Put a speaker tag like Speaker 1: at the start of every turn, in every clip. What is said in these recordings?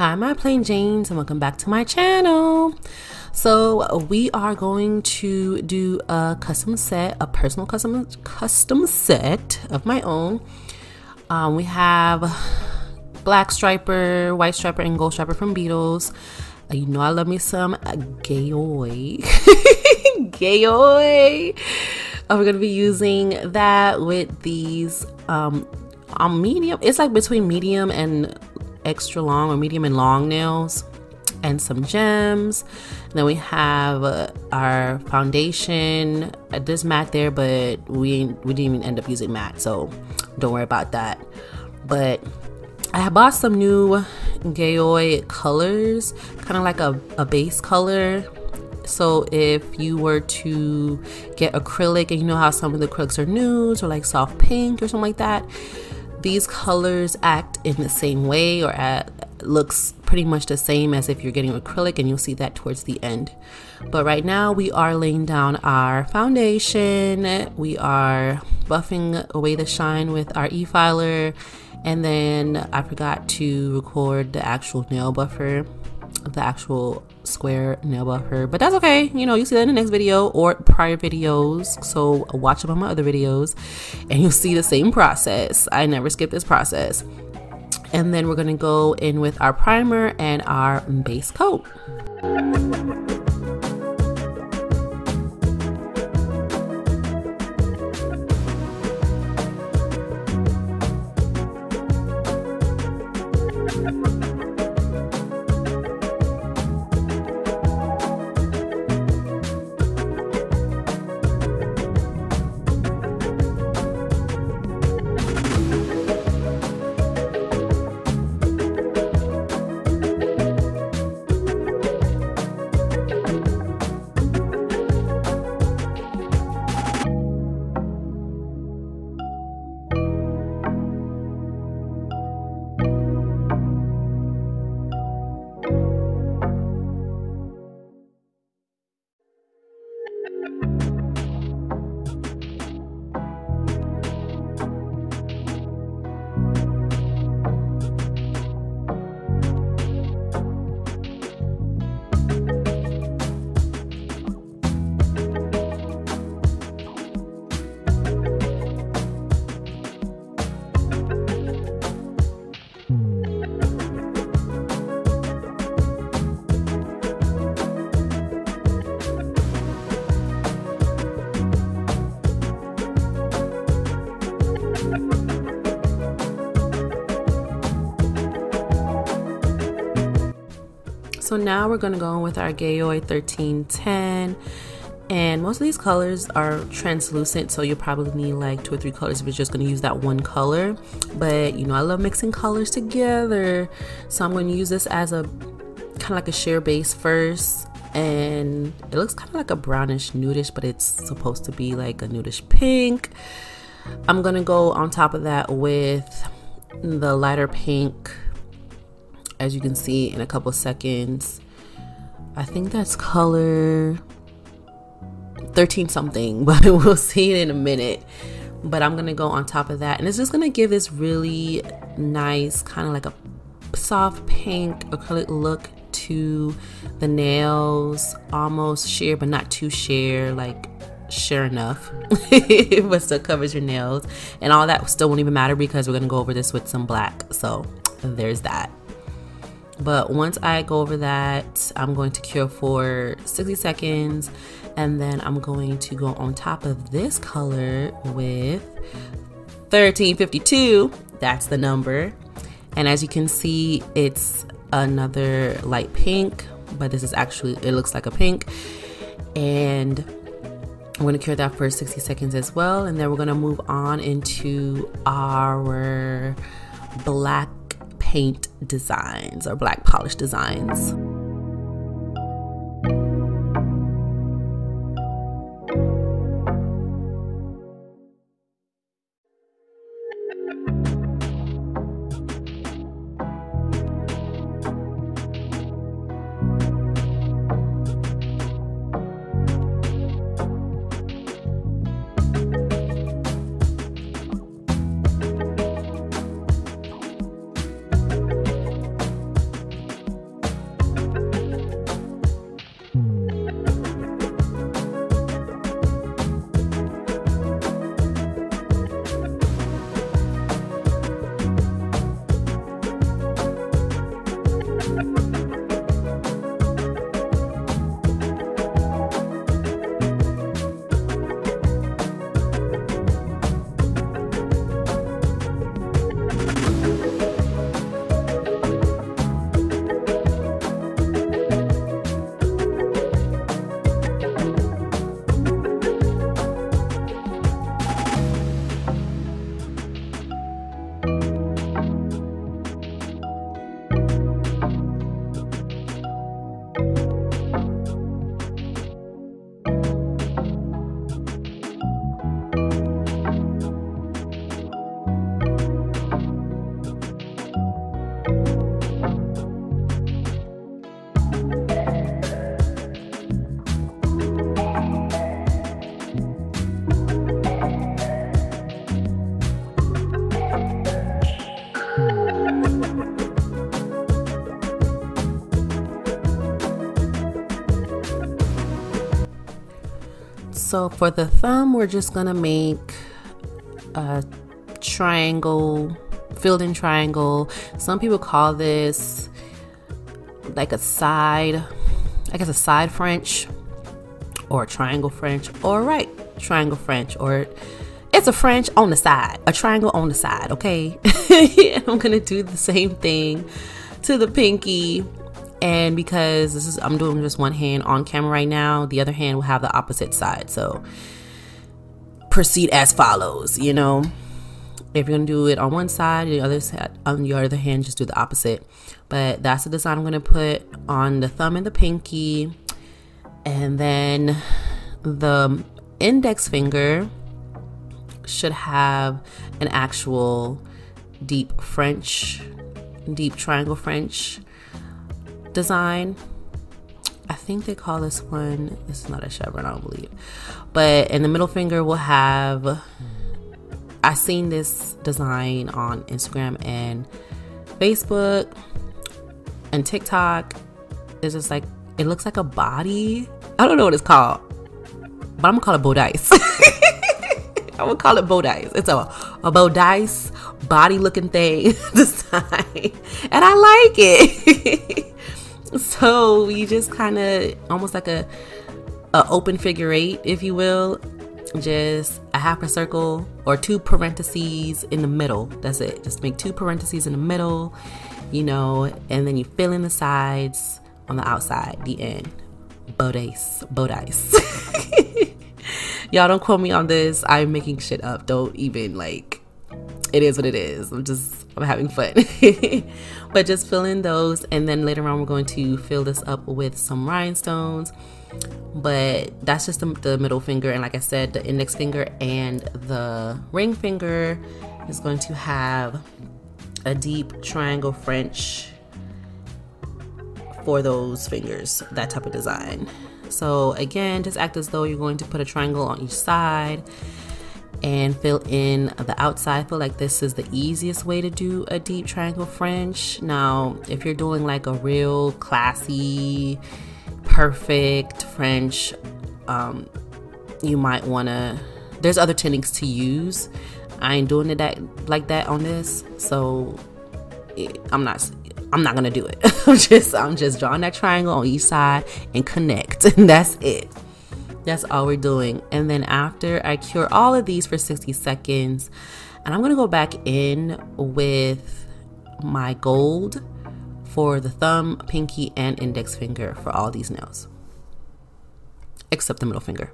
Speaker 1: Hi my plain Janes and welcome back to my channel. So we are going to do a custom set, a personal custom set of my own. We have black striper, white striper, and gold striper from Beatles. You know I love me some gayoy. Gayoy. We're gonna be using that with these medium. It's like between medium and extra long, or medium and long nails, and some gems. And then we have our foundation. There's matte there, but we didn't even end up using matte, so don't worry about that. But I have bought some new gayoy colors, kind of like a base color. So if you were to get acrylic, and you know how some of the acrylics are nudes or like soft pink or something like that, these colors act in the same way, or looks pretty much the same as if you're getting acrylic, and you'll see that towards the end. But right now we are laying down our foundation. We are buffing away the shine with our e-filer, and then I forgot to record the actual nail buffer, the actual square nail buffer, but that's okay. You know, you see that in the next video or prior videos, so watch them on my other videos and you'll see the same process. I never skip this process. And then we're gonna go in with our primer and our base coat. So now we're gonna go in with our gayoy 1310, and most of these colors are translucent, so you'll probably need like 2 or 3 colors if you're just gonna use that one color. But you know I love mixing colors together, so I'm going to use this as a kind of like a sheer base first, and it looks kind of like a brownish nudish, but it's supposed to be like a nudish pink. I'm gonna go on top of that with the lighter pink, as you can see in a couple seconds. I think that's color 13 something, but we'll see it in a minute. But I'm gonna go on top of that, and it's just gonna give this really nice kind of like a soft pink acrylic look to the nails, almost sheer but not too sheer, like sheer enough but still covers your nails. And all that still won't even matter because we're gonna go over this with some black, so there's that. But once I go over that, I'm going to cure for 60 seconds, and then I'm going to go on top of this color with 1352. That's the number. And as you can see, it's another light pink, but this is actually, it looks like a pink. And I'm going to cure that for 60 seconds as well, and then we're going to move on into our black paint designs, or black polish designs. So for the thumb, we're just gonna make a triangle, filled in triangle. Some people call this like a side, I guess a side French, or a triangle French, or right, triangle French, or it's a French on the side, a triangle on the side, okay? I'm gonna do the same thing to the pinky. And because I'm doing just one hand on camera right now, the other hand will have the opposite side. So proceed as follows, you know. If you're gonna do it on one side, the other side, on your other hand, just do the opposite. But that's the design I'm gonna put on the thumb and the pinky. And then the index finger should have an actual deep triangle French design. I think they call this one, this is not a chevron, I don't believe. But in the middle finger will have, I seen this design on Instagram and Facebook and TikTok. It's just like, it looks like a body. I don't know what it's called, but I'm gonna call it Bodice. I'm gonna call it Bodice. It's a Bodice body looking thing design, and I like it. So you just kind of almost like a open figure eight, if you will, just a half a circle or two parentheses in the middle. That's it. Just make two parentheses in the middle, you know, and then you fill in the sides on the outside, the end. Bodice. Y'all don't quote me on this. I'm making shit up. Don't even, like, it is what it is. I'm having fun. But just fill in those, and then later on we're going to fill this up with some rhinestones. But that's just the middle finger, and like I said, the index finger and the ring finger is going to have a deep triangle French for those fingers, that type of design. So again, just act as though you're going to put a triangle on each side and fill in the outside. I feel like this is the easiest way to do a deep triangle French. Now, if you're doing like a real classy, perfect French, you might wanna, there's other techniques to use. I ain't doing it like that on this, so I'm not gonna do it. I'm just drawing that triangle on each side and connect, and that's it. That's all we're doing. And then after I cure all of these for 60 seconds, and I'm gonna go back in with my gold for the thumb, pinky, and index finger for all these nails, except the middle finger.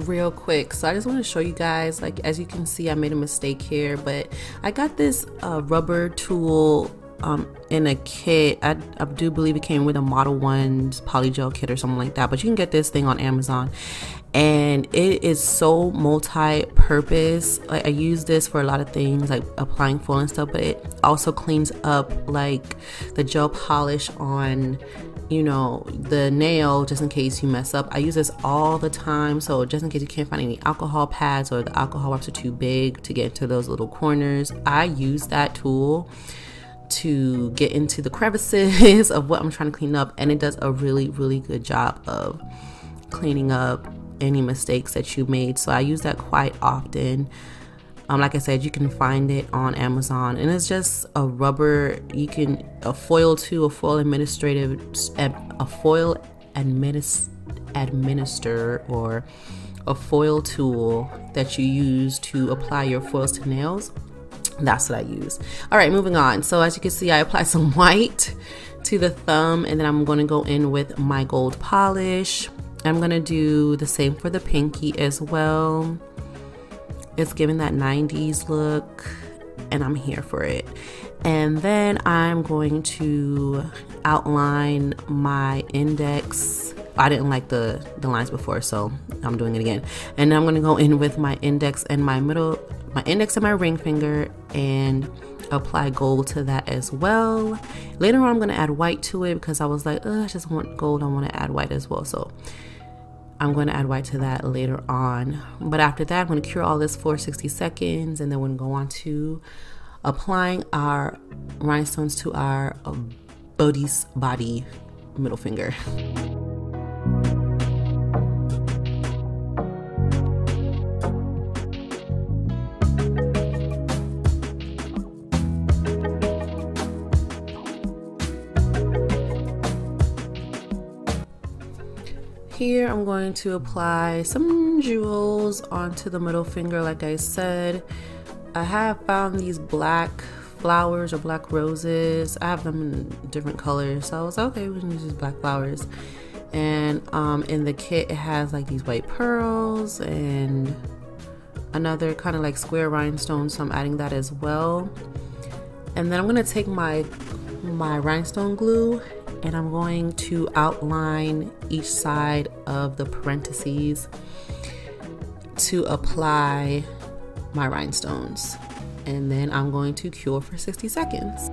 Speaker 1: Real quick, so I just want to show you guys, like, as you can see, I made a mistake here, but I got this rubber tool in a kit. I do believe it came with a Model 1's polygel kit or something like that, but you can get this thing on Amazon, and it is so multi-purpose. Like, I use this for a lot of things, like applying foil and stuff, but it also cleans up like the gel polish on, you know, the nail, just in case you mess up. I use this all the time, so just in case you can't find any alcohol pads or the alcohol wipes are too big to get into those little corners, I use that tool to get into the crevices of what I'm trying to clean up, and it does a really, really good job of cleaning up any mistakes that you made. So I use that quite often. Like I said, you can find it on Amazon, and it's just a rubber, a foil tool, a foil administer, or a foil tool that you use to apply your foils to nails. That's what I use. All right, moving on. So as you can see, I applied some white to the thumb, and then I'm going to go in with my gold polish. I'm going to do the same for the pinky as well. It's giving that 90s look, and I'm here for it. And then I'm going to outline my index I didn't like the lines before, so I'm doing it again. And then I'm going to go in with my index and my index and my ring finger and apply gold to that as well. Later on I'm going to add white to it because I was like, I just want gold, I want to add white as well. So I'm going to add white to that later on. But after that, I'm going to cure all this for 60 seconds, and then we're going to go on to applying our rhinestones to our body middle finger. Here I'm going to apply some jewels onto the middle finger. Like I said, I have found these black flowers or black roses. I have them in different colors, so I was like, okay, we can use these black flowers. And in the kit it has like these white pearls and another kind of like square rhinestone, so I'm adding that as well. And then I'm going to take my rhinestone glue and I'm going to outline each side of the parentheses to apply my rhinestones. And then I'm going to cure for 60 seconds.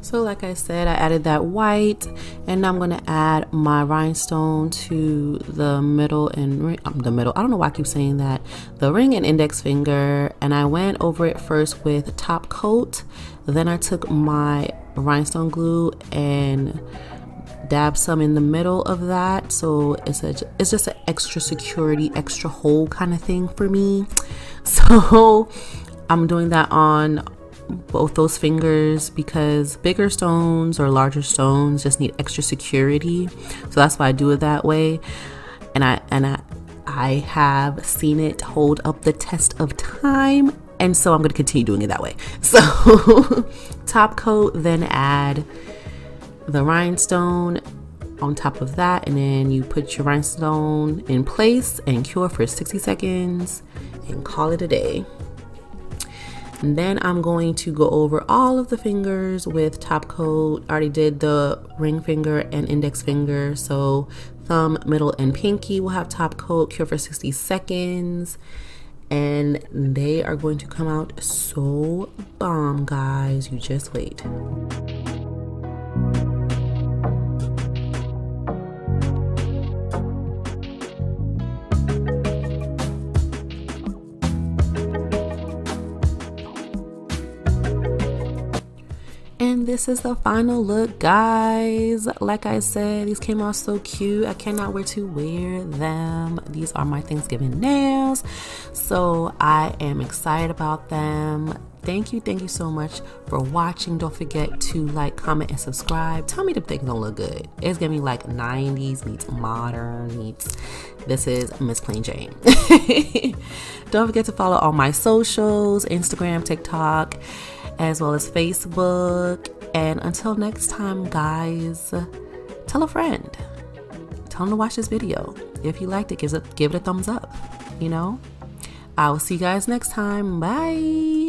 Speaker 1: So like I said, I added that white, and now I'm going to add my rhinestone to the middle and the middle. I don't know why I keep saying that. The ring and index finger, and I went over it first with top coat. Then I took my rhinestone glue and dab some in the middle of that, so it's just an extra security, extra hold kind of thing for me. So I'm doing that on both those fingers because bigger stones or larger stones just need extra security, so that's why I do it that way. And I have seen it hold up the test of time, and so I'm going to continue doing it that way. So top coat, then add the rhinestone on top of that, and then you put your rhinestone in place and cure for 60 seconds and call it a day. And then I'm going to go over all of the fingers with top coat. I already did the ring finger and index finger, so thumb, middle, and pinky will have top coat, cure for 60 seconds. And they are going to come out so bomb, guys. You just wait. And this is the final look, guys. Like I said, these came out so cute. I cannot wait to wear them. These are my Thanksgiving nails, so I am excited about them. Thank you so much for watching. Don't forget to like, comment, and subscribe. Tell me the things don't look good. It's gonna be like 90s meets modern meets. This is Miss Plain Jane. Don't forget to follow all my socials, Instagram, TikTok, as well as Facebook. And until next time, guys, tell a friend. Tell them to watch this video. If you liked it, give it a thumbs up. You know? I will see you guys next time. Bye.